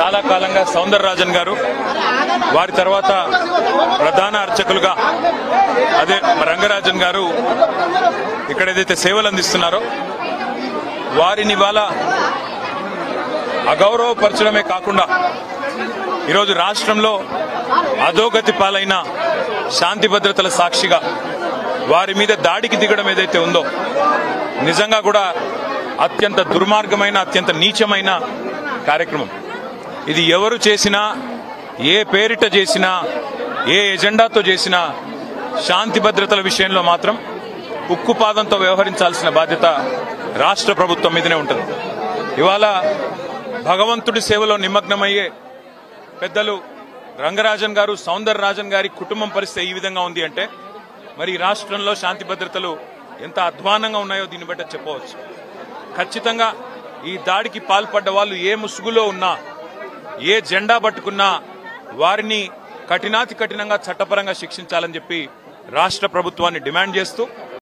చాలా కాలంగా సౌందరరాజన్ గారు, వారి తర్వాత ప్రధాన అర్చకులుగా అదే రంగరాజన్ గారు ఇక్కడ ఏదైతే సేవలు అందిస్తున్నారో వారిని ఇవాళ అగౌరవపరచడమే కాకుండా ఈరోజు రాష్ట్రంలో అధోగతి పాలైన శాంతి భద్రతల సాక్షిగా వారి మీద దాడికి దిగడం ఏదైతే ఉందో నిజంగా కూడా అత్యంత దుర్మార్గమైన, అత్యంత నీచమైన కార్యక్రమం. ఇది ఎవరు చేసినా, ఏ పేరిట చేసినా, ఏ ఎజెండాతో చేసినా శాంతి భద్రతల విషయంలో మాత్రం ఉక్కుపాదంతో వ్యవహరించాల్సిన బాధ్యత రాష్ట్ర ప్రభుత్వం మీదనే ఉంటుంది. ఇవాళ భగవంతుడి సేవలో నిమగ్నమయ్యే పెద్దలు రంగరాజన్ గారు, సౌందరరాజన్ గారి కుటుంబం పరిస్థితి ఈ విధంగా ఉంది అంటే మరి రాష్ట్రంలో శాంతి భద్రతలు ఎంత అధ్వానంగా ఉన్నాయో దీన్ని బట్టి చెప్పవచ్చు. ఖచ్చితంగా ఈ దాడికి పాల్పడ్డ వాళ్ళు ఏ ముసుగులో ఉన్నా, ఏ జెండా పట్టుకున్నా వారిని కఠినాతి కఠినంగా చట్టపరంగా శిక్షించాలని చెప్పి రాష్ట్ర ప్రభుత్వాన్ని డిమాండ్ చేస్తూ